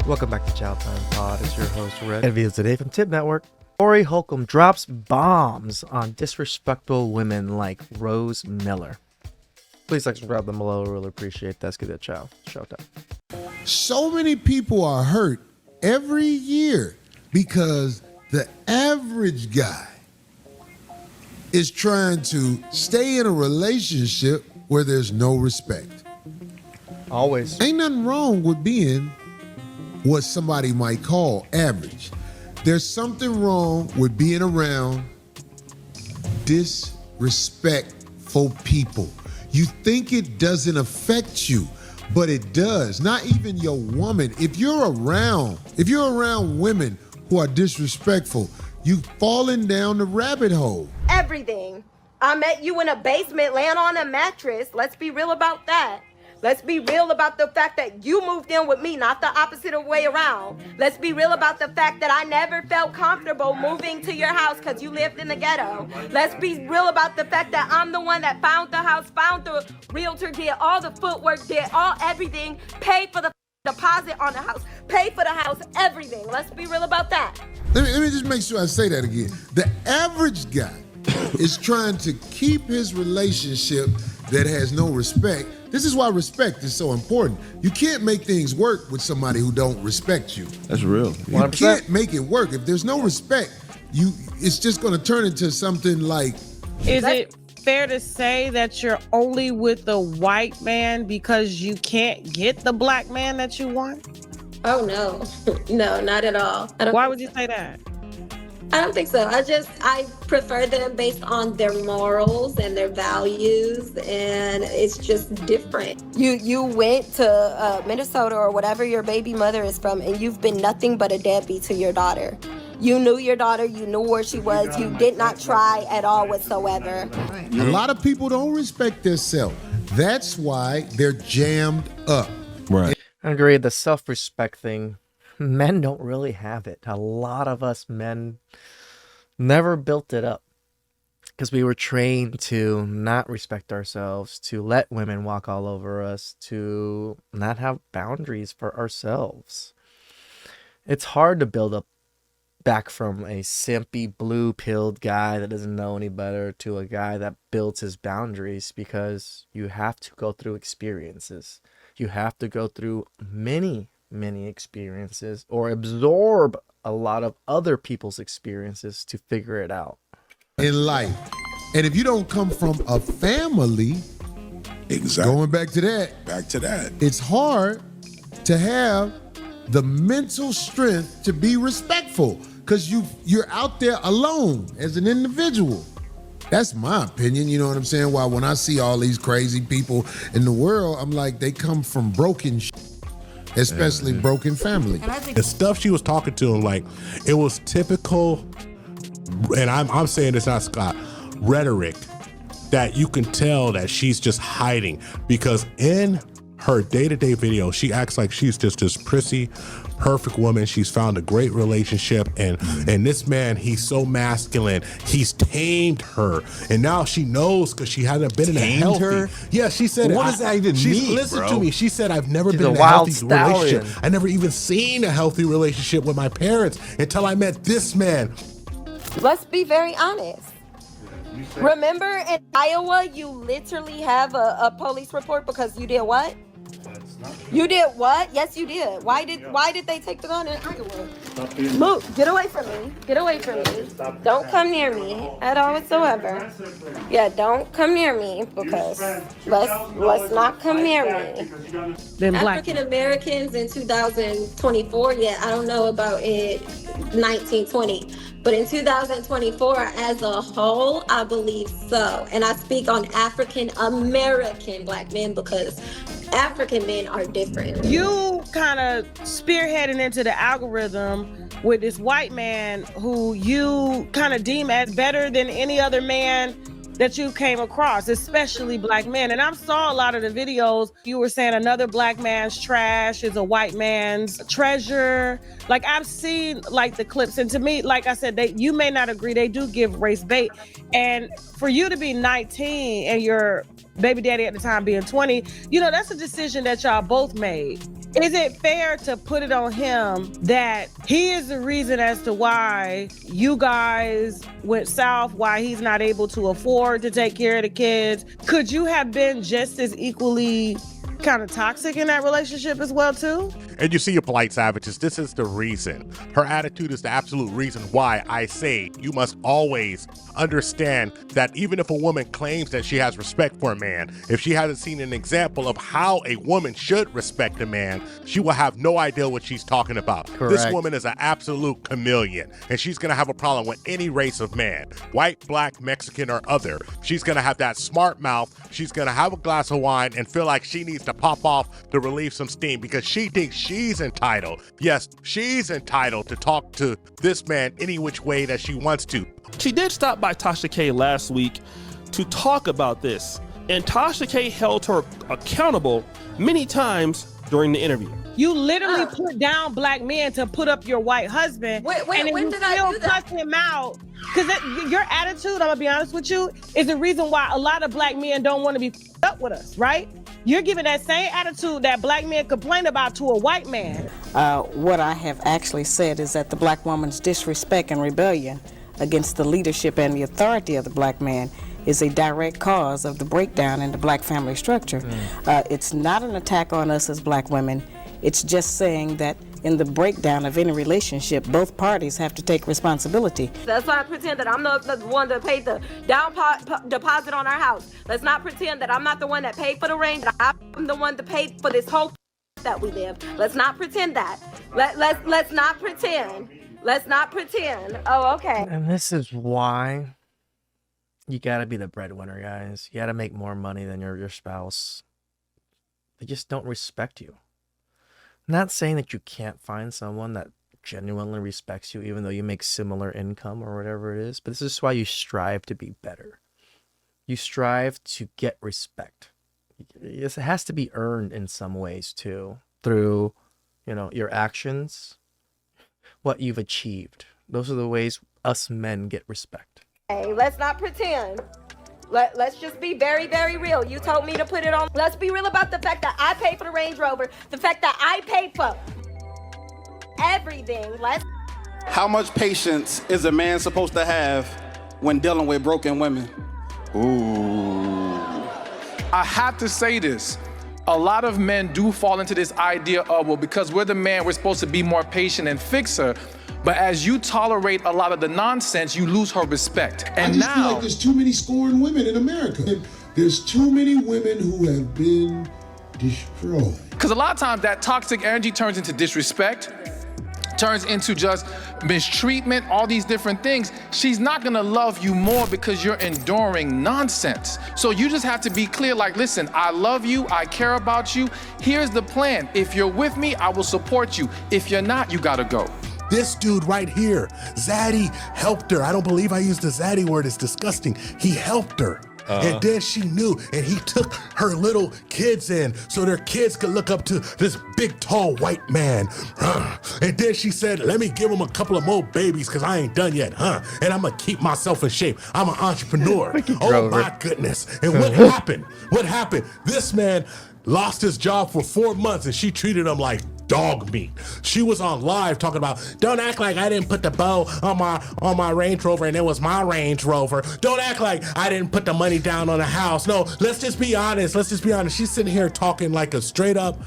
Welcome back to Chow Time Pod. It's your host, Red. And videos today from Tip Network. Holcomb drops bombs on disrespectful women like Rose Miller. Please like, subscribe them below. Really appreciate that. Let's get that chow. Showtime. So many people are hurt every year because the average guy is trying to stay in a relationship where there's no respect. Always. Ain't nothing wrong with being what somebody might call average. There's something wrong with being around disrespectful people. You think it doesn't affect you, but it does. Not even your woman. If you're around women who are disrespectful, you've fallen down the rabbit hole. Everything. I met you in a basement laying on a mattress. Let's be real about that. Let's be real about the fact that you moved in with me, not the opposite way around. Let's be real about the fact that I never felt comfortable moving to your house because you lived in the ghetto. Let's be real about the fact that I'm the one that found the house, found the realtor, did all the footwork, did everything, paid for the deposit on the house, paid for the house, everything. Let's be real about that. Let me just make sure I say that again. The average guy is trying to keep his relationship that has no respect. This is why respect is so important. You can't make things work with somebody who don't respect you. That's real. You 100%. can't make it work. If there's no respect, it's just going to turn into something like... Is it fair to say that you're only with the white man because you can't get the black man that you want? Oh, no. No, not at all. Why would you say that? I don't think so. I prefer them based on their morals and their values, and it's just different. You went to Minnesota or whatever your baby mother is from, and you've been nothing but a deadbeat to your daughter. You knew your daughter, you knew where she was, you did not try at all whatsoever. A lot of people don't respect themselves. That's why they're jammed up. Right. I agree. The self-respect thing, men don't really have it. A lot of us men never built it up because we were trained to not respect ourselves, to let women walk all over us, to not have boundaries for ourselves. It's hard to build up back from a simpy blue-pilled guy that doesn't know any better to a guy that builds his boundaries, because you have to go through experiences. You have to go through many experiences or absorb a lot of other people's experiences to figure it out In life. And if you don't come from a family, Exactly. going back to that, it's hard to have the mental strength to be respectful because you're out there alone as an individual. That's my opinion, you know what I'm saying? Why when I see all these crazy people in the world, I'm like, they come from broken shit, especially broken family. The stuff she was talking to him, like, it was typical, and I'm saying this not Scott, rhetoric that you can tell that she's just hiding, because in her day-to-day video, she acts like she's just this prissy, perfect woman. She's found a great relationship, and this man, he's so masculine. He's tamed her, and now she knows because she hasn't been in a healthy. her? Yeah, she said. What does that even mean, Listen bro? to me. She said, "I've never She's been a in a wild healthy stallion. relationship. I never even seen a healthy relationship with my parents until I met this man." Let's be very honest. Remember in Iowa, you literally have a police report because you did what? You did what? Yes, you did. Why did they take the gun in Iowa? Move. Get away from me. Get away from me. Don't come near me at all whatsoever. Yeah, don't come near me because let's not come near me. Then black. African Americans in 2024, yeah, I don't know about in 1920, but in 2024 as a whole, I believe so. And I speak on African American black men because African men are different. You kind of spearheading into the algorithm with this white man who you kind of deem as better than any other man that you came across, especially black men? And I saw a lot of the videos. You were saying another black man's trash is a white man's treasure. Like, I've seen like the clips, and to me, like I said, you may not agree, they do give race bait. And for you to be 19 and your baby daddy at the time being 20, that's a decision that y'all both made. Is it fair to put it on him that he is the reason as to why you guys went south, why he's not able to afford to take care of the kids? Could you have been just as equally kind of toxic in that relationship as well, too? And you see, your polite savages, this is the reason. Her attitude is the absolute reason why I say you must always understand that even if a woman claims that she has respect for a man, if she hasn't seen an example of how a woman should respect a man, she will have no idea what she's talking about. Correct. This woman is an absolute chameleon, and she's going to have a problem with any race of man, white, black, Mexican, or other. She's going to have that smart mouth. She's going to have a glass of wine and feel like she needs to pop off to relieve some steam because she thinks she's entitled. Yes, she's entitled to talk to this man any which way that she wants to. She did stop by Tasha K last week to talk about this, and Tasha K held her accountable many times during the interview. You literally put down black men to put up your white husband, Wait, and then when you did I still do that? cuss him out. Because your attitude, I'm gonna be honest with you, is the reason why a lot of black men don't want to be up with us, right? You're giving that same attitude that black men complain about to a white man. What I have actually said is that the black woman's disrespect and rebellion against the leadership and the authority of the black man is a direct cause of the breakdown in the black family structure. It's not an attack on us as black women. It's just saying that in the breakdown of any relationship, both parties have to take responsibility. Let's not pretend that I'm the one that paid the down deposit on our house. Let's not pretend that I'm not the one that paid for the range. I'm the one that paid for this whole that we live. Let's not pretend that. Let's not pretend. Let's not pretend. Oh, okay. And this is why you gotta be the breadwinner, guys. You gotta make more money than your spouse. They just don't respect you. I'm not saying that you can't find someone that genuinely respects you, even though you make similar income or whatever it is. But this is why you strive to be better. You strive to get respect. It has to be earned in some ways too, through, your actions, what you've achieved. Those are the ways us men get respect. Hey, let's not pretend. Let's just be very, very real. You told me to put it on. Let's be real about the fact that I paid for the Range Rover, the fact that I paid for everything. How much patience is a man supposed to have when dealing with broken women? Ooh. I have to say this. A lot of men do fall into this idea of, well, because we're the man, we're supposed to be more patient and fix her. But as you tolerate a lot of the nonsense, you lose her respect. And I just feel like there's too many scorned women in America. There's too many women who have been destroyed. Because a lot of times that toxic energy turns into disrespect, turns into just mistreatment, all these different things. She's not gonna love you more because you're enduring nonsense. So you just have to be clear, like, listen, I love you, I care about you. Here's the plan. If you're with me, I will support you. If you're not, you gotta go. This dude right here, Zaddy helped her. I don't believe I used the Zaddy word. It's disgusting. He helped her. And then she knew, and he took her little kids in so their kids could look up to this big, tall white man. And then she said, let me give him a couple of more babies because I ain't done yet, and I'm going to keep myself in shape. I'm an entrepreneur. Oh, my goodness. And what happened? What happened? This man lost his job for 4 months, and she treated him like dog meat. She was on live talking about, don't act like I didn't put the bow on my Range Rover and it was my Range Rover. Don't act like I didn't put the money down on the house. No, let's just be honest. She's sitting here talking like a straight up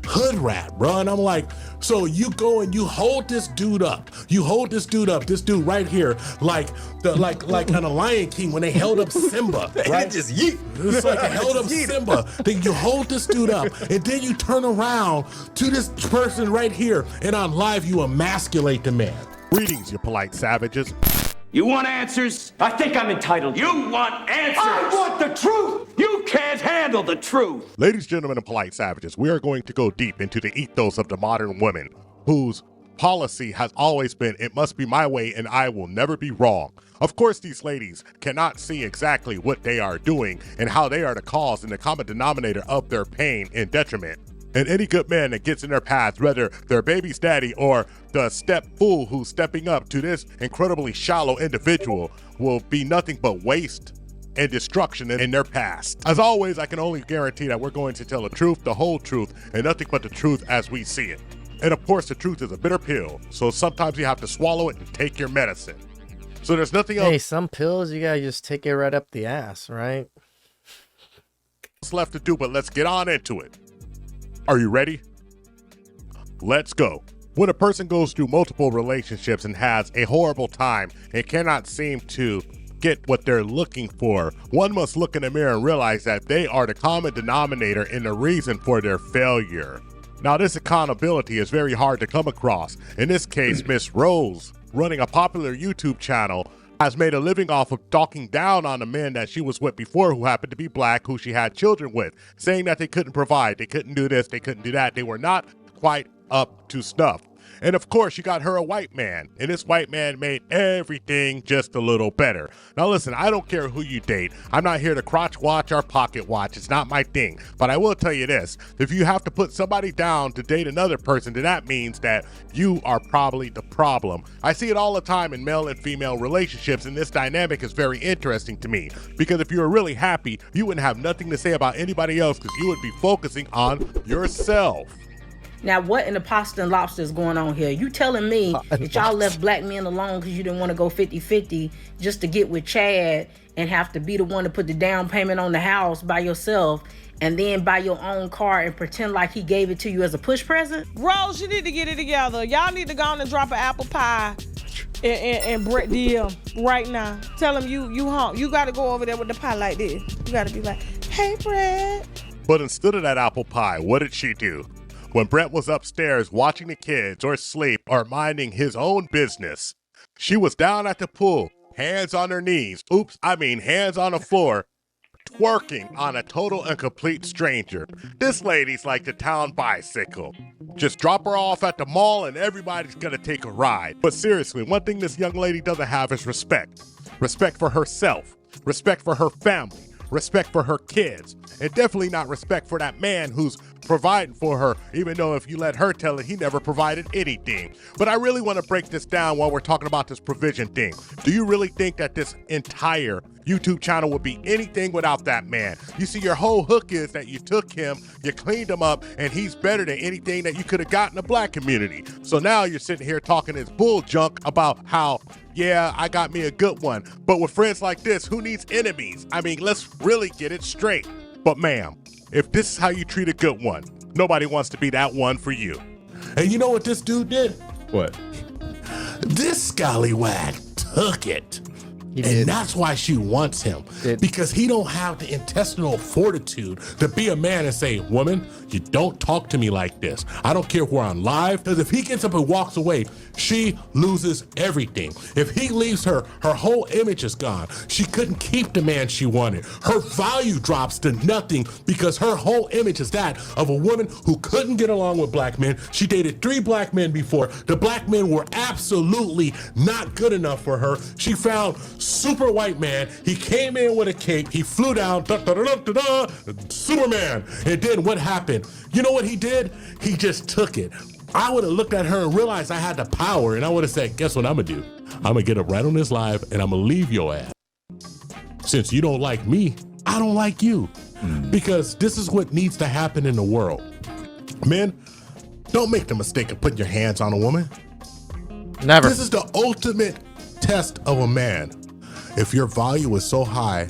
hood rat, bro. And I'm like, so you go and you hold this dude up. This dude right here, like on a Lion King when they held up Simba, right? Just yeet. It's like they held up Simba. Then you hold this dude up, and then you turn around to this person right here, and on live you emasculate the man. Greetings, you polite savages. You want answers? I think I'm entitled. You want answers? I want the truth! You can't handle the truth! Ladies, gentlemen, and polite savages, we are going to go deep into the ethos of the modern woman whose policy has always been, it must be my way and I will never be wrong. Of course, these ladies cannot see exactly what they are doing and how they are the cause and the common denominator of their pain and detriment. And any good man that gets in their path, whether their baby's daddy or the step fool who's stepping up to this incredibly shallow individual, will be nothing but waste and destruction in their past. As always, I can only guarantee that we're going to tell the truth, the whole truth, and nothing but the truth as we see it. And of course, the truth is a bitter pill, so sometimes you have to swallow it and take your medicine. So there's nothing else. Hey, some pills, you gotta just take it right up the ass, right? Left to do, but let's get on into it. Are you ready? Let's go. When a person goes through multiple relationships and has a horrible time and cannot seem to get what they're looking for, one must look in the mirror and realize that they are the common denominator and the reason for their failure. Now, this accountability is very hard to come across. In this case, Miss Rose, running a popular YouTube channel, has made a living off of talking down on the men that she was with before who happened to be black, who she had children with, saying that they couldn't provide, they couldn't do this, they couldn't do that, they were not quite up to snuff. And of course, you got her a white man, and this white man made everything just a little better. Now listen, I don't care who you date. I'm not here to crotch watch or pocket watch. It's not my thing. But I will tell you this, if you have to put somebody down to date another person, then that means that you are probably the problem. I see it all the time in male and female relationships, and this dynamic is very interesting to me. Because if you were really happy, you wouldn't have nothing to say about anybody else because you would be focusing on yourself. Now, what in the pasta and lobster is going on here? You telling me that y'all left black men alone because you didn't want to go 50-50 just to get with Chad and have to be the one to put the down payment on the house by yourself and then buy your own car and pretend like he gave it to you as a push present? Rose, you need to get it together. Y'all need to go on and drop an apple pie and Brett DM right now. Tell him you home. You got to go over there with the pie like this. You got to be like, hey, Brett. But instead of that apple pie, what did she do? When Brett was upstairs watching the kids or sleep or minding his own business, she was down at the pool, hands on her knees, hands on the floor, twerking on a total and complete stranger. This lady's like the town bicycle. Just drop her off at the mall and everybody's gonna take a ride. But seriously, one thing this young lady doesn't have is respect. Respect for herself, respect for her family, respect for her kids, and definitely not respect for that man who's providing for her, even though if you let her tell it, he never provided anything. But I really want to break this down while we're talking about this provision thing. Do you really think that this entire YouTube channel would be anything without that man? You see, your whole hook is that you took him, you cleaned him up, and he's better than anything that you could have got in the black community. So now you're sitting here talking this bull junk about how, yeah, I got me a good one. But with friends like this, who needs enemies? I mean, let's really get it straight. But ma'am, if this is how you treat a good one, nobody wants to be that one for you. And you know what this dude did? What? This scallywag took it. And that's why she wants him. Because he don't have the intestinal fortitude to be a man and say, woman, you don't talk to me like this. I don't care if we're on live. Because if he gets up and walks away, she loses everything. If he leaves her, her whole image is gone. She couldn't keep the man she wanted. Her value drops to nothing because her whole image is that of a woman who couldn't get along with black men. She dated 3 black men before. The black men were absolutely not good enough for her. She found super white man. He came in with a cape. He flew down, Superman. And then what happened? You know what he did? He just took it. I would have looked at her and realized I had the power, and I would have said, guess what I'm gonna do? I'm gonna get up right on this live and I'm gonna leave your ass. Since you don't like me, I don't like you. Because this is what needs to happen in the world. Men, don't make the mistake of putting your hands on a woman. Never. This is the ultimate test of a man. If your value is so high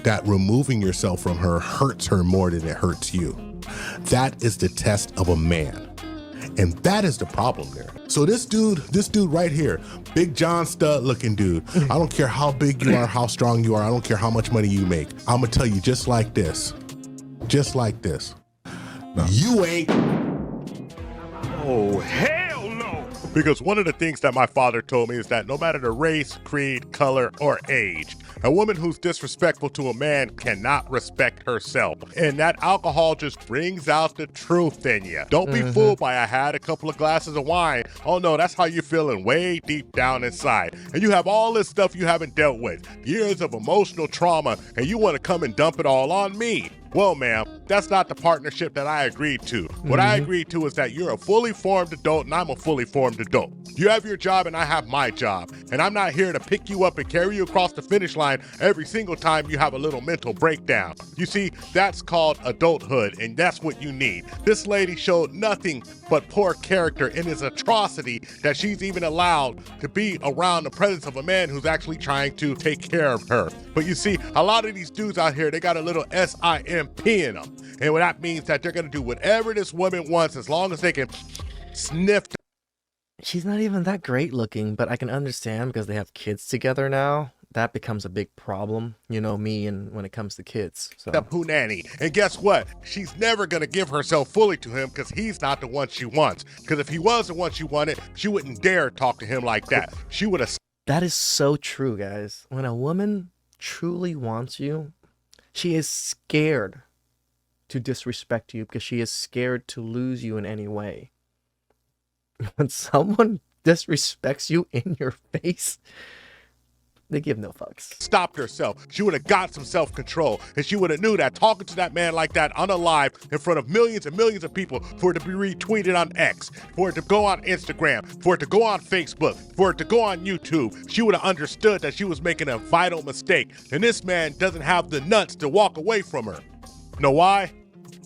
that removing yourself from her hurts her more than it hurts you, that is the test of a man. And that is the problem there. So this dude right here, Big John Stud looking dude, I don't care how big you are, how strong you are, I don't care how much money you make. I'm gonna tell you just like this. No. You ain't. Oh, hell no. Because one of the things that my father told me is that no matter the race, creed, color, or age, a woman who's disrespectful to a man cannot respect herself. And that alcohol just brings out the truth in you. Don't be fooled by I had a couple of glasses of wine. Oh no, that's how you're feeling way deep down inside. And you have all this stuff you haven't dealt with. Years of emotional trauma, and you want to come and dump it all on me. Well, ma'am, that's not the partnership that I agreed to. What I agreed to is that you're a fully formed adult and I'm a fully formed adult. You have your job and I have my job. And I'm not here to pick you up and carry you across the finish line every single time you have a little mental breakdown. You see, that's called adulthood, and that's what you need. This lady showed nothing but poor character in this atrocity that she's even allowed to be around the presence of a man who's actually trying to take care of her. But you see, a lot of these dudes out here, they got a little SIMP in them. And what that means that they're going to do whatever this woman wants as long as they can sniff. She's not even that great looking, but I can understand because they have kids together now. That becomes a big problem, you know me, and when it comes to kids. So. The punani. And guess what? She's never going to give herself fully to him because he's not the one she wants. Because if he was the one she wanted, she wouldn't dare talk to him like that. She would have. That is so true, guys. When a woman truly wants you, she is scared to disrespect you because she is scared to lose you in any way. When someone disrespects you in your face, they give no fucks. Stopped herself. She would have got some self-control, and she would have knew that talking to that man like that on a live in front of millions and millions of people, for it to be retweeted on X, for it to go on Instagram, for it to go on Facebook, for it to go on YouTube, she would have understood that she was making a vital mistake, and this man doesn't have the nuts to walk away from her. Know why?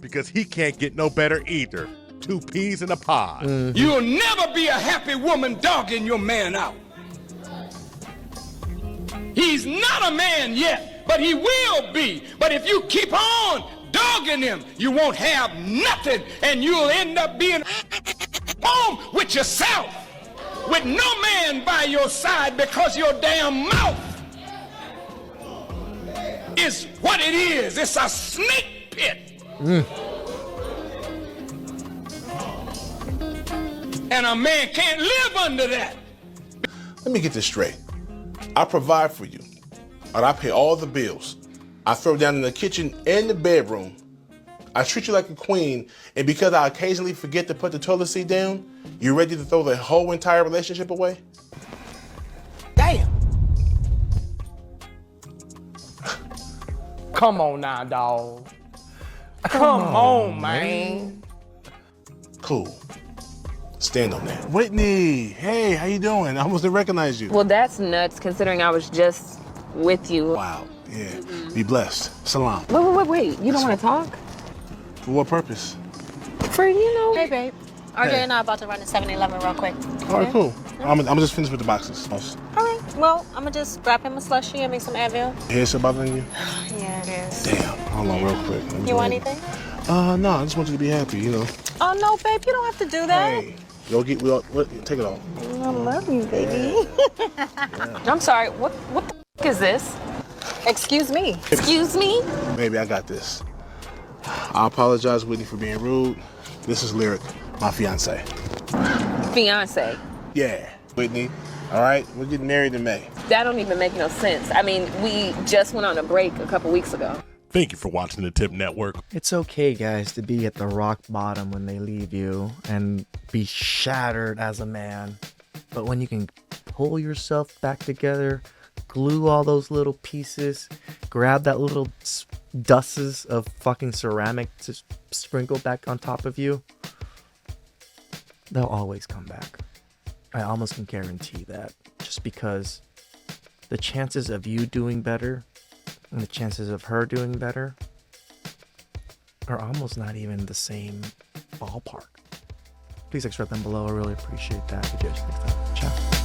Because he can't get no better either. 2 peas in a pod. You'll never be a happy woman dogging your man out. He's not a man yet, but he will be. But if you keep on dogging him, you won't have nothing, and you'll end up being home with yourself, with no man by your side, because your damn mouth is what it is. It's a snake pit. And a man can't live under that. Let me get this straight. I provide for you, and I pay all the bills. I throw down in the kitchen and the bedroom. I treat you like a queen, and because I occasionally forget to put the toilet seat down, you're ready to throw the whole entire relationship away? Damn. Come on now, dawg. Come on, man. Cool. Stand on that. Whitney, hey, how you doing? I almost didn't recognize you. Well, that's nuts considering I was just with you. Wow, yeah. Be blessed. Salam. Wait. You don't want to talk? For what purpose? For, you know. Hey, babe. RJ and I are about to run to 7-Eleven real quick. All right, cool. I'm just finished with the boxes. All right. Well, I'm going to just grab him a slushie and make some Advil. Your hair still bothering you? Yeah, it is. Damn. Hold on real quick. You want anything? No, I just want you to be happy, you know. Oh, no, babe. You don't have to do that. Hey, take it off. I love you, baby. Yeah. I'm sorry. What the f*** is this? Excuse me. Excuse me? Maybe I got this. I apologize, Whitney, for being rude. This is Lyric, my fiance. Fiance? Yeah, Whitney. All right, we're getting married in May. That don't even make no sense. I mean, we just went on a break a couple weeks ago. Thank you for watching the Tip Network. It's okay, guys, to be at the rock bottom when they leave you and be shattered as a man. But when you can pull yourself back together, glue all those little pieces, grab that little dustes of fucking ceramic to sprinkle back on top of you, they'll always come back. I almost can guarantee that. Just because the chances of you doing better and the chances of her doing better are almost not even the same ballpark. Please express them below. I really appreciate that. We'll see you next time. Ciao.